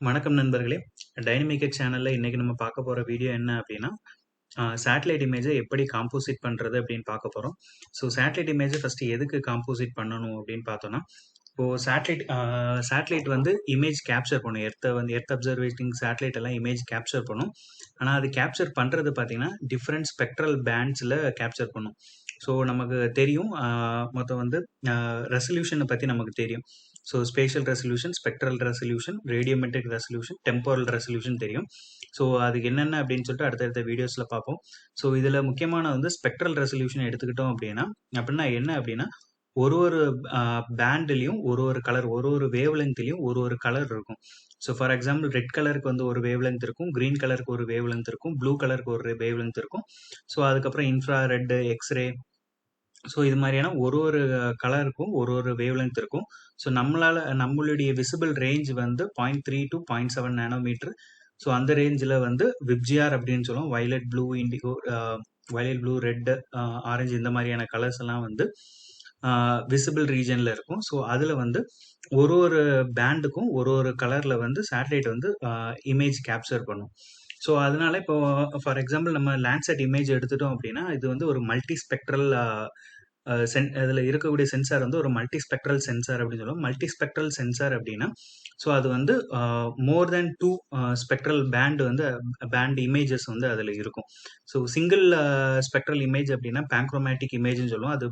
வணக்கம் நண்பர்களே. டைனமிக் சேனல்ல இன்னைக்கு நம்ம பார்க்க போற வீடியோ என்ன அப்படின்னா, சேட்டலைட் இமேஜ எப்படி காம்போசிட் பண்றது அப்படின்னு பார்க்க போறோம். ஸோ சேட்டலைட் இமேஜ ஃபர்ஸ்ட் எதுக்கு காம்போசிட் பண்ணணும் அப்படின்னு பார்த்தோம்னா, இப்போ சேட்டலைட் வந்து இமேஜ் கேப்சர் பண்ணும். எர்த் அப்சர்வேட்டிங் சேட்டலைட் எல்லாம் இமேஜ் கேப்சர் பண்ணும். ஆனா அது கேப்சர் பண்றது பார்த்தீங்கன்னா, டிஃபரெண்ட் ஸ்பெக்ட்ரல் பேண்ட்ஸ்ல கேப்சர் பண்ணும். ஸோ நமக்கு தெரியும் மொத்தம் வந்து ரெசல்யூஷன பத்தி நமக்கு தெரியும். So spatial resolution, spectral resolution, radiometric resolution, temporal resolution தெரியும். ஸோ அதுக்கு என்னென்ன அப்படின்னு சொல்லிட்டு அடுத்தடுத்த வீடியோஸ்ல பார்ப்போம். ஸோ இதுல முக்கியமான வந்து ஸ்பெக்ட்ரல் ரெசல்யூஷன் எடுத்துக்கிட்டோம் அப்படின்னா என்ன அப்படின்னா ஒரு ஒரு பேண்ட்லயும் ஒரு கலர், ஒரு வேவ் லெங்க்த்லயும் ஒரு கலர் இருக்கும். ஸோ ஃபார் எக்ஸாம்பிள் ரெட் கலருக்கு வந்து ஒரு வேவ் லெங்த் இருக்கும், கிரீன் கலருக்கு ஒரு வேவ் லெங்த் இருக்கும், ப்ளூ கலருக்கு ஒரு வேவ் லெங்த் இருக்கும். ஸோ அதுக்கப்புறம் இன்ஃப்ரா ரெட், எக்ஸ்ரே, ஸோ இது மாதிரியான ஒரு கலருக்கும் ஒரு வேவ் லெங்த் இருக்கும். ஸோ நம்மளுடைய விசிபிள் ரேஞ்ச் வந்து 0.3 to 0.7 நானோமீட்டர். ஸோ அந்த ரேஞ்சில் வந்து விப்ஜிஆர் அப்படின்னு சொல்லுவோம். Violet, blue, indigo, violet, blue, red, orange இந்த மாதிரியான கலர்ஸ் எல்லாம் வந்து விசிபிள் ரீஜன்ல இருக்கும். ஸோ அதில் வந்து ஒரு பேண்டுக்கும் ஒரு கலரில் வந்து சேட்டலைட் வந்து இமேஜ் கேப்சர் பண்ணும். ஸோ அதனால இப்போ ஃபார் எக்ஸாம்பிள் நம்ம லேண்ட்செட் இமேஜ் எடுத்துட்டோம் அப்படின்னா இது வந்து ஒரு மல்டி ஸ்பெக்ட்ரல் அதில் இருக்கக்கூடிய சென்சார் வந்து ஒரு மல்டி ஸ்பெக்ட்ரல் சென்சார் அப்படின்னு சொல்லுவோம். மல்டி ஸ்பெக்ட்ரல் சென்சார் அப்படின்னா ஸோ அது வந்து மோர் தேன் 2 ஸ்பெக்ட்ரல் பேண்ட் இமேஜஸ் வந்து அதில் இருக்கும். ஸோ சிங்கிள் ஸ்பெக்ட்ரல் இமேஜ் அப்படின்னா பேங்க்ரோமேட்டிக் இமேஜ்னு சொல்லுவோம். அது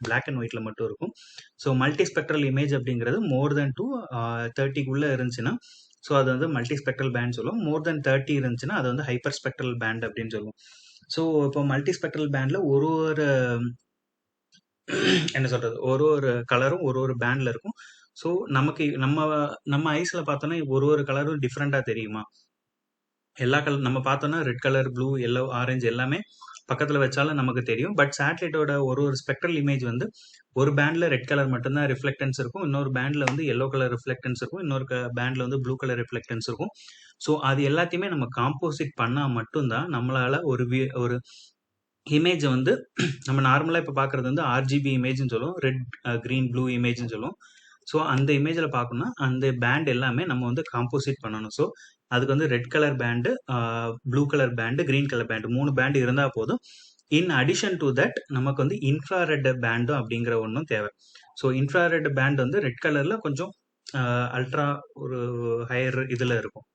பிளாக் அண்ட் ஒயிட்ல மட்டும் இருக்கும். ஸோ மல்டி ஸ்பெக்ட்ரல் இமேஜ் அப்படிங்கிறது மோர் தேன் 2 30க்குள்ளே இருந்துச்சுன்னா ஸோ அது வந்து மல்டி ஸ்பெக்ட்ரல் பேண்ட் சொல்லுவோம். மோர் தென் 30 இருந்துச்சுன்னா அது வந்து ஹைப்பர் ஸ்பெக்ட்ரல் பேண்ட் அப்படின்னு சொல்லுவோம். ஸோ இப்போ மல்டி ஸ்பெக்ட்ரல் பேண்ட்ல ஒரு என்ன சொல்றது, ஒரு கலரும் ஒரு பேண்ட்ல இருக்கும். ஸோ நமக்கு நம்ம ஐஸ்ல பார்த்தோம்னா ஒரு கலரும் டிஃப்ரெண்டா தெரியுமா? எல்லா கலர் நம்ம பார்த்தோம்னா red colour, blue, yellow, orange எல்லாமே பக்கத்துல வச்சாலும் நமக்கு தெரியும். பட் சேட்டலைட்டோட ஒரு ஸ்பெக்ட்ரல் இமேஜ் வந்து ஒரு பேண்ட்ல ரெட் கலர் மட்டும்தான் ரிஃப்ளெக்டன்ஸ் இருக்கும், இன்னொரு பேண்ட்ல வந்து எல்லோ கலர் ரிஃப்ளெக்டன்ஸ் இருக்கும், இன்னொரு பேண்ட்ல வந்து ப்ளூ கலர் ரிஃப்ளெக்டன்ஸ் இருக்கும். ஸோ அது எல்லாத்தையுமே நம்ம காம்போசிட் பண்ணா மட்டும்தான் நம்மளால ஒரு இமேஜ் வந்து நம்ம நார்மலா இப்ப பார்க்கறது வந்து ஆர்ஜிபி இமேஜ்னு சொல்லுவோம். ரெட், கிரீன், ப்ளூ இமேஜ்னு சொல்லுவோம். ஸோ அந்த இமேஜ்ல பார்க்கணும்னா அந்த பேண்ட் எல்லாமே நம்ம வந்து காம்போசிட் பண்ணணும். ஸோ அதுக்கு வந்து red colour band, blue colour band, green colour band 3 band இருந்தா போதும். இன் அடிஷன் டு தட் நமக்கு வந்து இன்ஃப்ராரெட் பேண்டும் அப்படிங்கிற ஒன்றும் தேவை. ஸோ இன்ஃப்ராரெட் பேண்ட் வந்து ரெட் கலர்ல கொஞ்சம் அல்ட்ரா ஒரு ஹையர் இதுல இருக்கும்.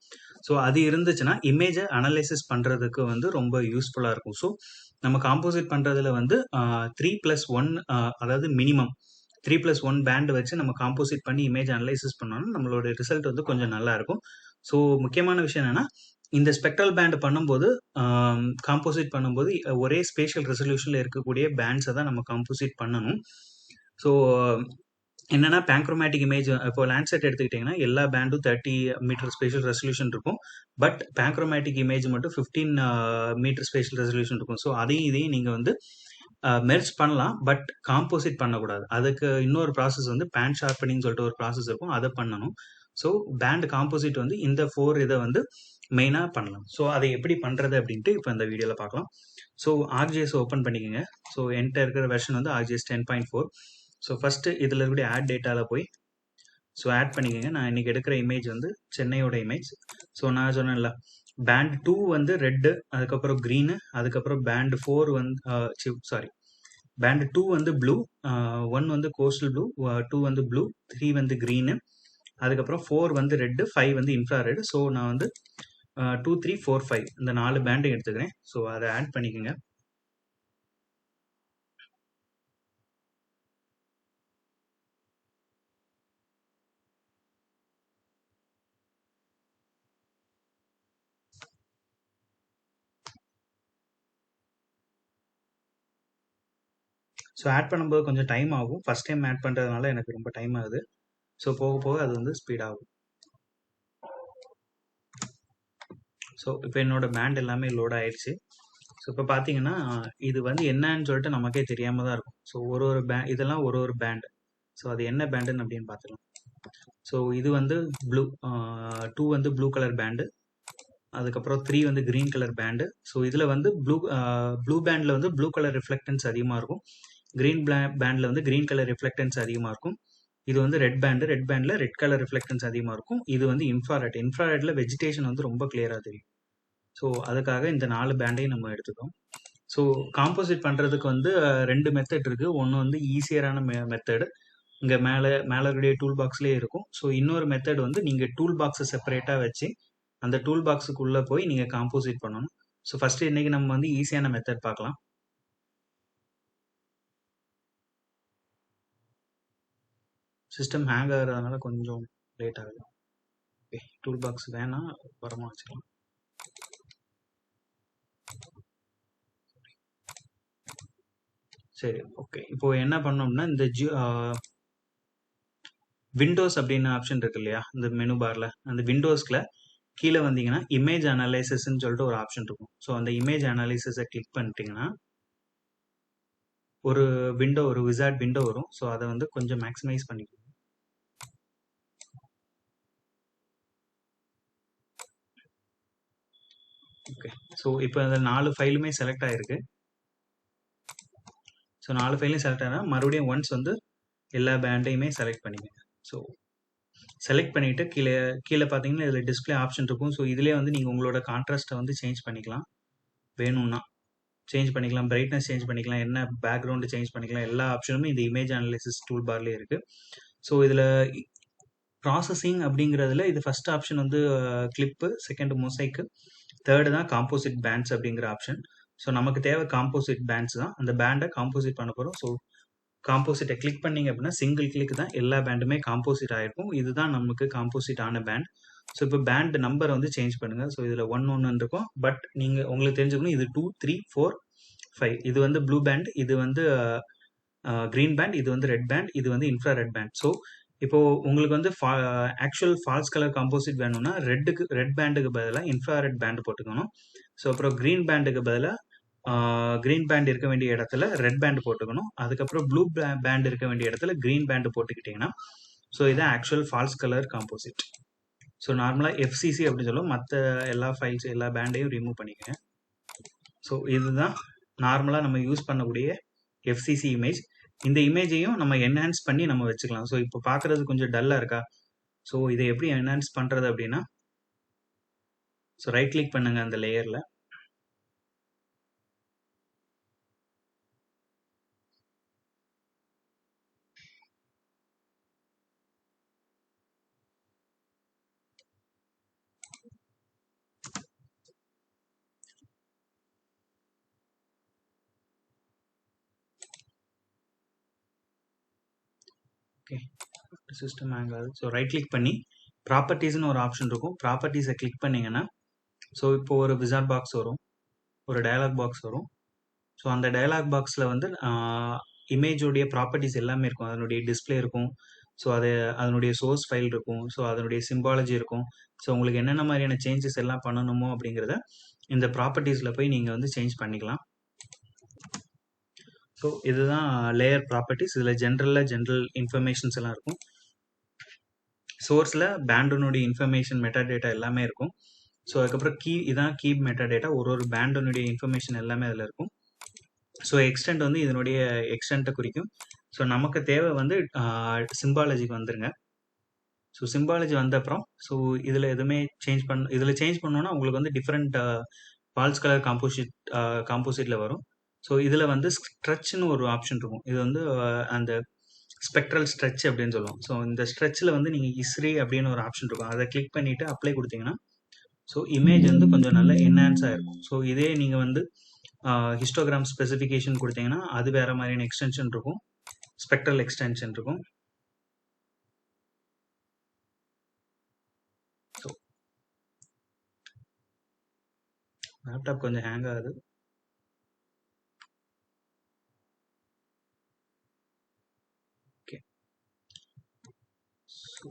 ஸோ அது இருந்துச்சுன்னா இமேஜை அனலைசிஸ் பண்றதுக்கு வந்து ரொம்ப யூஸ்ஃபுல்லா இருக்கும். ஸோ நம்ம காம்போசிட் பண்றதுல வந்து 3+1 அதாவது மினிமம் 3+1 பேண்ட் வச்சு நம்ம காம்போசிட் பண்ணி இமேஜ் அனலைசிஸ் பண்ணோம்னா நம்மளோட ரிசல்ட் வந்து கொஞ்சம் நல்லா இருக்கும். ஸோ முக்கியமான விஷயம் என்னன்னா இந்த ஸ்பெக்ட்ரல் பேண்ட் பண்ணும்போது காம்போசிட் பண்ணும்போது ஒரே ஸ்பேஷியல் ரெசல்யூஷன்ல இருக்கக்கூடிய பேண்ட்ஸை தான் நம்ம காம்போசிட் பண்ணணும். ஸோ என்னன்னா பேங்க்ரோமேட்டிக் இமேஜ் இப்போ லேண்ட்செட் எடுத்துக்கிட்டிங்கன்னா எல்லா பேண்டும் 30 மீட்டர் ஸ்பேஷியல் ரெசல்யூஷன் இருக்கும். பட் பேங்க்ரோமேட்டிக் இமேஜ் மட்டும் 15 மீட்டர் ஸ்பேஷியல் ரெசல்யூஷன் இருக்கும். ஸோ இதையும் நீங்கள் வந்து மெர்ஜ் பண்ணலாம், பட் காம்போசிட் பண்ணக்கூடாது. அதுக்கு இன்னொரு ப்ராசஸ் வந்து பேண்ட் ஷார்ப்பனிங் சொல்லிட்டு ஒரு ப்ராசஸ் இருக்கும், அதை பண்ணணும். ஸோ பேண்ட் காம்போசிட் வந்து இந்த 4 இதை வந்து மெயினாக பண்ணலாம். ஸோ அதை எப்படி பண்ணுறது அப்படின்ட்டு இப்போ இந்த வீடியோவில் பார்க்கலாம். ஸோ ஆர்ஜிஎஸ் ஓப்பன் பண்ணிக்கோங்க. ஸோ என்கிட்ட இருக்கிற வெர்ஷன் வந்து ஆர்ஜிஎஸ் 10.4. ஸோ ஃபஸ்ட்டு இதில் இருக்கக்கூடிய ஆட் டேட்டாவில் போய் ஸோ ஆட் பண்ணிக்கோங்க. நான் இன்னைக்கு எடுக்கிற இமேஜ் வந்து சென்னையோட இமேஜ். ஸோ நான் சொன்னேன்ல பேண்ட் 2 வந்து ரெட்டு, அதுக்கப்புறம் க்ரீனு, அதுக்கப்புறம் பேண்ட் 4 வந்து பேண்ட் 2 வந்து ப்ளூ, 1 வந்து கோஸ்டல் ப்ளூ, 2 வந்து ப்ளூ, 3 வந்து க்ரீனு, அதுக்கப்புறம் 4 வந்து ரெட்டு, 5 வந்து இன்ஃப்ரா ரெட். ஸோ நான் வந்து 2, 3, 4, 5 இந்த 4 பேண்டையும் எடுத்துக்கிறேன். ஸோ அதை ஆட் பண்ணிக்கோங்க. ஸோ ஆட் பண்ணும்போது கொஞ்சம் டைம் ஆகும். ஃபர்ஸ்ட் டைம் ஆட் பண்ணுறதுனால எனக்கு ரொம்ப டைம் ஆகுது. ஸோ போக போக அது வந்து ஸ்பீட் ஆகும். ஸோ இப்போ என்னோட பேண்ட் எல்லாமே லோட் ஆயிடுச்சு. ஸோ இப்போ பார்த்தீங்கன்னா இது வந்து என்னன்னு சொல்லிட்டு நமக்கே தெரியாம தான் இருக்கும். ஸோ இதெல்லாம் ஒரு பேண்ட். ஸோ அது என்ன பேண்டுன்னு அப்படின்னு பார்த்துக்கலாம். ஸோ இது வந்து ப்ளூ, 2 வந்து ப்ளூ கலர் பேண்டு, அதுக்கப்புறம் 3 வந்து கிரீன் கலர் பேண்டு. ஸோ இதில் வந்து ப்ளூ பேண்டில் வந்து ப்ளூ கலர் ரிஃப்ளெக்டன்ஸ் அதிகமாக இருக்கும், கிரீன் பேண்டில் வந்து கிரீன் கலர் ரிஃப்ளெக்டன்ஸ் அதிகமாக இருக்கும். இது வந்து ரெட் பேண்டு. ரெட் பேண்டில் ரெட் கலர் ரிஃப்ளெக்டன்ஸ் அதிகமாக இருக்கும். இது வந்து இன்ஃப்ராரெட். இன்ஃப்ராரெட்டில் வெஜிடேஷன் வந்து ரொம்ப கிளியராக தெரியும். ஸோ அதுக்காக இந்த 4 பேண்டையும் நம்ம எடுத்துக்கோம். ஸோ காம்போசிட் பண்ணுறதுக்கு வந்து 2 மெத்தட் இருக்குது. ஒன்று வந்து ஈஸியரான மெத்தடு, இங்கே மேலே இருக்கக்கூடிய டூல் பாக்ஸ்லேயே இருக்கும். ஸோ இன்னொரு மெத்தட் வந்து நீங்கள் டூல் பாக்ஸை செப்பரேட்டாக வச்சு அந்த டூல் பாக்ஸுக்குள்ளே போய் நீங்கள் காம்போசிட் பண்ணணும். ஸோ ஃபஸ்ட்டு இன்றைக்கி நம்ம வந்து ஈஸியான மெத்தட் பார்க்கலாம். சிஸ்டம் ஹேங் ஆகிறதுனால கொஞ்சம் லேட் ஆகுது. ஓகே, டூல் பாக்ஸ் வேணாம், வரமா வச்சுக்கலாம். சரி, ஓகே. இப்போ என்ன பண்ணோம்னா இந்த விண்டோஸ் அப்படின்னு ஆப்ஷன் இருக்கு இல்லையா, இந்த மெனு பார்ல அந்த விண்டோஸ்ல கீழே வந்தீங்கன்னா இமேஜ் அனலைசிஸ்ன்னு சொல்லிட்டு ஒரு ஆப்ஷன் இருக்கும். ஸோ அந்த இமேஜ் அனாலிசிஸை கிளிக் பண்ணிட்டீங்கன்னா ஒரு விசார்ட் விண்டோ வரும். ஸோ அதை வந்து கொஞ்சம் மேக்ஸிமைஸ் பண்ணிக்கணும். ஓகே, ஸோ இப்போ அந்த 4 ஃபைலுமே செலக்ட் ஆயிருக்கு. ஸோ 4 ஃபைலையும் செலக்ட் ஆனால் மறுபடியும் ஒன்ஸ் வந்து எல்லா பேண்டையுமே செலக்ட் பண்ணிக்கங்க. ஸோ செலக்ட் பண்ணிவிட்டு கீழே கீழே பார்த்தீங்கன்னா இதில் டிஸ்பிளே ஆப்ஷன் இருக்கும். ஸோ இதிலே வந்து நீங்கள் உங்களோட கான்ட்ராஸ்ட்டை வந்து சேஞ்ச் பண்ணிக்கலாம். வேணும்னா சேஞ்ச் பண்ணிக்கலாம், பிரைட்னஸ் சேஞ்ச் பண்ணிக்கலாம், என்ன பேக்ரவுண்டு சேஞ்ச் பண்ணிக்கலாம். எல்லா ஆப்ஷனுமே இந்த இமேஜ் அனலைசிஸ் டூல் பார்லேயே இருக்குது. ஸோ இதில் ப்ராசஸிங் அப்படிங்கிறதுல இது ஃபஸ்ட் ஆப்ஷன் வந்து கிளிப்பு, செகண்ட் மொசைக்கு, தேர்டு தான் காம்போசிட் பேண்ட்ஸ் அப்படிங்கிற ஆப்ஷன். ஸோ நமக்கு தேவை காம்போசிட் பேண்ட்ஸ் தான். அந்த பேண்டை காம்போசிட் பண்ண போகிறோம். ஸோ காம்போசிட்டை கிளிக் பண்ணிங்க அப்படின்னா சிங்கிள் கிளிக் தான் எல்லா பேண்டுமே காம்போசிட் ஆகிருக்கும். இதுதான் நமக்கு காம்போசிட் ஆன பேண்ட். ஸோ இப்போ பேண்ட் நம்பரை வந்து சேஞ்ச் பண்ணுங்கள். ஸோ இதில் 1 இருக்கும். பட் நீங்கள் உங்களுக்கு தெரிஞ்சுக்கணும், இது 2, 3, 4, 5. இது வந்து ப்ளூ பேண்ட், இது வந்து க்ரீன் பேண்ட், இது வந்து ரெட் பேண்ட், இது வந்து இன்ஃப்ரா ரெட் பேண்ட். ஸோ இப்போ உங்களுக்கு வந்து ஆக்சுவல் ஃபால்ஸ் கலர் காம்போசிட் வேணும்னா ரெட் பேண்டுக்கு பதிலாக இன்ஃப்ரா ரெட் பேண்ட் போட்டுக்கணும். ஸோ அப்புறம் க்ரீன் பேண்டுக்கு பதிலாக க்ரீன் பேண்ட் இருக்க வேண்டிய இடத்துல ரெட் பேண்ட் போட்டுக்கணும். அதுக்கப்புறம் ப்ளூ பேண்ட் இருக்க வேண்டிய இடத்துல க்ரீன் பேண்ட் போட்டுக்கிட்டிங்கன்னா ஸோ இதான் actual false colour composite. So நார்மலாக எஃப்சிசி அப்படின்னு சொல்லுவோம். மற்ற எல்லா ஃபைல்ஸ் எல்லா பேண்டையும் ரிமூவ் பண்ணிக்கங்க. ஸோ இதுதான் நார்மலாக நம்ம யூஸ் பண்ணக்கூடிய எஃப்சிசி இமேஜ். இந்த இமேஜையும் நம்ம என்ஹான்ஸ் பண்ணி நம்ம வச்சுக்கலாம். ஸோ இப்போ பார்க்குறது கொஞ்சம் டல்லாக இருக்கா? ஸோ இதை எப்படி என்ஹான்ஸ் பண்ணுறது அப்படின்னா, ஸோ ரைட் கிளிக் பண்ணுங்கள் அந்த லேயரில். ஓகே, சிஸ்டம் ஹேங் ஆகுது. ஸோ ரைட் கிளிக் பண்ணி ப்ராப்பர்ட்டிஸ்னு ஒரு ஆப்ஷன் இருக்கும். ப்ராப்பர்ட்டிஸை கிளிக் பண்ணிங்கன்னா ஸோ இப்போ ஒரு விசார்ட் பாக்ஸ் வரும், ஒரு டயலாக் பாக்ஸ் வரும். ஸோ அந்த டயலாக் பாக்ஸில் வந்து இமேஜோடைய ப்ராப்பர்ட்டிஸ் எல்லாமே இருக்கும். அதனுடைய டிஸ்பிளே இருக்கும். ஸோ அதனுடைய சோர்ஸ் ஃபைல் இருக்கும். ஸோ அதனுடைய சிம்பாலஜி இருக்கும். ஸோ உங்களுக்கு என்னென்ன மாதிரியான சேஞ்சஸ் எல்லாம் பண்ணணுமோ அப்படிங்கிறத இந்த ப்ராப்பர்ட்டிஸில் போய் நீங்கள் வந்து சேஞ்ச் பண்ணிக்கலாம். ஸோ இதுதான் லேயர் ப்ராப்பர்ட்டிஸ். இதில் ஜென்ரல் இன்ஃபர்மேஷன்ஸ் எல்லாம் இருக்கும். சோர்ஸில் பேண்டனுடைய இன்ஃபர்மேஷன் மெட்டா டேட்டா எல்லாமே இருக்கும். ஸோ அதுக்கப்புறம் இதான் கீ மெட்டா டேட்டா. ஒரு பேண்டனுடைய இன்ஃபர்மேஷன் எல்லாமே அதில் இருக்கும். ஸோ எக்ஸ்டெண்ட் வந்து இதனுடைய எக்ஸ்டெண்ட்டை குறிக்கும். ஸோ நமக்கு தேவை வந்து சிம்பாலஜிக்கு வந்துருங்க. ஸோ சிம்பாலஜி வந்த அப்புறம் ஸோ இதில் எதுவுமே இதில் சேஞ்ச் பண்ணோன்னா உங்களுக்கு வந்து டிஃப்ரெண்ட் ஃபால்ஸ் கலர் காம்போசிட்டில் வரும். ஸோ இதில் வந்து ஸ்ட்ரெச்னு ஒரு ஆப்ஷன் இருக்கும். இது வந்து அந்த ஸ்பெக்ட்ரல் ஸ்ட்ரெச் அப்படின்னு சொல்லுவோம். ஸோ இந்த ஸ்ட்ரெச்சில் வந்து நீங்கள் இஸ்ரீ அப்படின்னு ஒரு ஆப்ஷன் இருக்கும். அதை கிளிக் பண்ணிவிட்டு அப்ளை கொடுத்தீங்கன்னா ஸோ இமேஜ் வந்து கொஞ்சம் நல்லா என்ஹான்ஸாக இருக்கும். ஸோ இதே நீங்கள் வந்து ஹிஸ்டோகிராம் ஸ்பெசிஃபிகேஷன் கொடுத்தீங்கன்னா அது வேற மாதிரியான எக்ஸ்டென்ஷன் இருக்கும், ஸ்பெக்ட்ரல் எக்ஸ்டென்ஷன் இருக்கும். ஸோ லேப்டாப் கொஞ்சம் ஹேங் ஆகுது. Okay, so